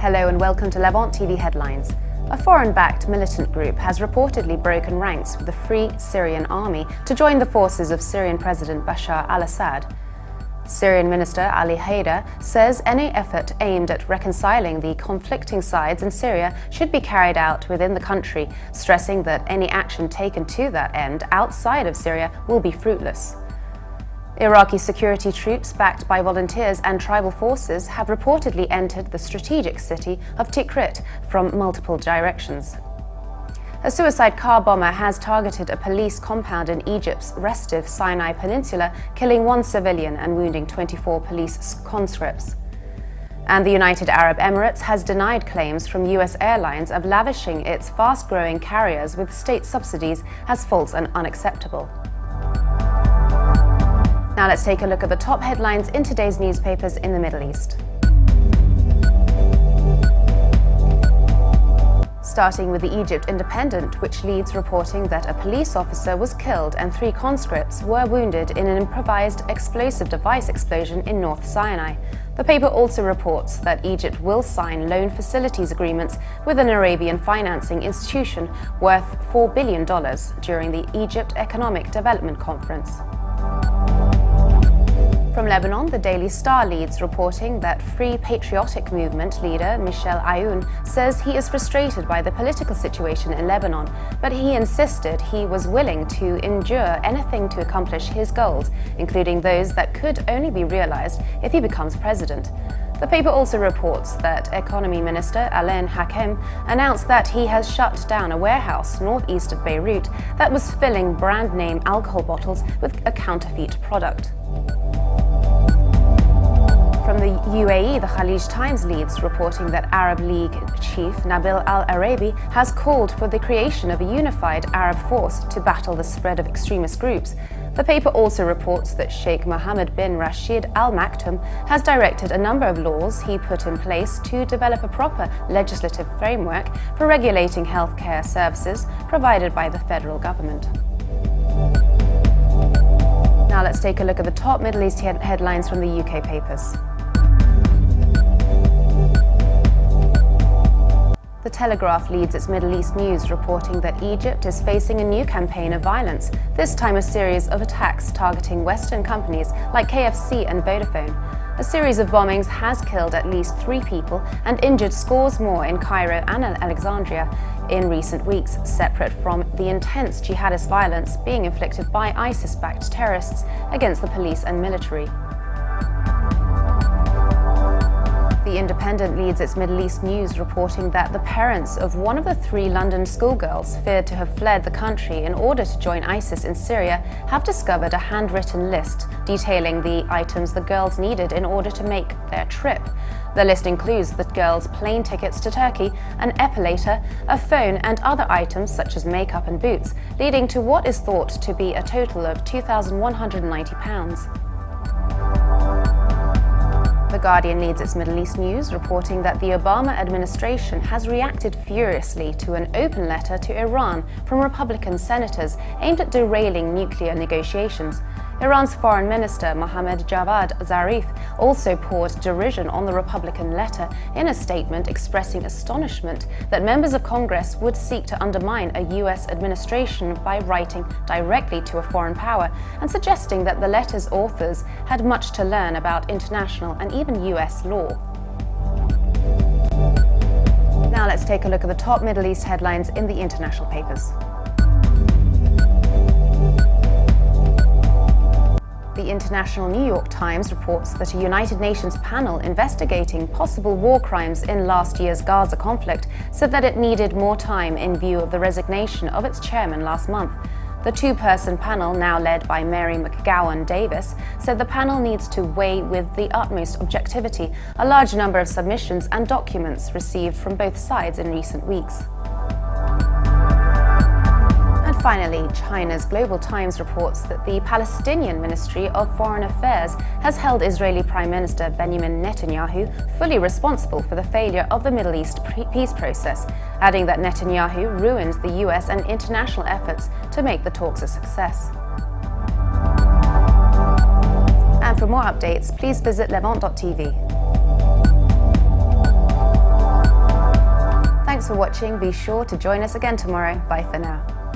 Hello and welcome to Levant TV Headlines. A foreign-backed militant group has reportedly broken ranks with the Free Syrian Army to join the forces of Syrian President Bashar al-Assad. Syrian Minister Ali Haider says any effort aimed at reconciling the conflicting sides in Syria should be carried out within the country, stressing that any action taken to that end outside of Syria will be fruitless. Iraqi security troops backed by volunteers and tribal forces have reportedly entered the strategic city of Tikrit from multiple directions. A suicide car bomber has targeted a police compound in Egypt's restive Sinai Peninsula, killing one civilian and wounding 24 police conscripts. And the United Arab Emirates has denied claims from US airlines of lavishing its fast-growing carriers with state subsidies as false and unacceptable. Now let's take a look at the top headlines in today's newspapers in the Middle East. Starting with the Egypt Independent, which leads reporting that a police officer was killed and 3 conscripts were wounded in an improvised explosive device explosion in North Sinai. The paper also reports that Egypt will sign loan facilities agreements with an Arabian financing institution worth $4 billion during the Egypt Economic Development Conference. From Lebanon, the Daily Star leads reporting that Free Patriotic Movement leader Michel Aoun says he is frustrated by the political situation in Lebanon, but he insisted he was willing to endure anything to accomplish his goals, including those that could only be realized if he becomes president. The paper also reports that Economy Minister Alain Hakem announced that he has shut down a warehouse northeast of Beirut that was filling brand-name alcohol bottles with a counterfeit product. From the UAE, the Khalij Times leads reporting that Arab League chief Nabil al-Arabi has called for the creation of a unified Arab force to battle the spread of extremist groups. The paper also reports that Sheikh Mohammed bin Rashid Al Maktoum has directed a number of laws he put in place to develop a proper legislative framework for regulating healthcare services provided by the federal government. Now let's take a look at the top Middle East headlines from the UK papers. The Telegraph leads its Middle East news reporting that Egypt is facing a new campaign of violence, this time a series of attacks targeting Western companies like KFC and Vodafone. A series of bombings has killed at least 3 people and injured scores more in Cairo and Alexandria in recent weeks, separate from the intense jihadist violence being inflicted by ISIS-backed terrorists against the police and military. The Independent leads its Middle East news reporting that the parents of one of the 3 London schoolgirls feared to have fled the country in order to join ISIS in Syria have discovered a handwritten list detailing the items the girls needed in order to make their trip. The list includes the girls' plane tickets to Turkey, an epilator, a phone and other items such as makeup and boots, leading to what is thought to be a total of £2,190. The Guardian leads its Middle East news reporting that the Obama administration has reacted furiously to an open letter to Iran from Republican senators aimed at derailing nuclear negotiations. Iran's Foreign Minister Mohammad Javad Zarif also poured derision on the Republican letter in a statement expressing astonishment that members of Congress would seek to undermine a US administration by writing directly to a foreign power and suggesting that the letter's authors had much to learn about international and even US law. Now let's take a look at the top Middle East headlines in the international papers. The International New York Times reports that a United Nations panel investigating possible war crimes in last year's Gaza conflict said that it needed more time in view of the resignation of its chairman last month. The 2-person panel, now led by Mary McGowan Davis, said the panel needs to weigh with the utmost objectivity a large number of submissions and documents received from both sides in recent weeks. Finally, China's Global Times reports that the Palestinian Ministry of Foreign Affairs has held Israeli Prime Minister Benjamin Netanyahu fully responsible for the failure of the Middle East peace process, adding that Netanyahu ruined the US and international efforts to make the talks a success. And for more updates, please visit Levant.tv. Thanks for watching. Be sure to join us again tomorrow. Bye for now.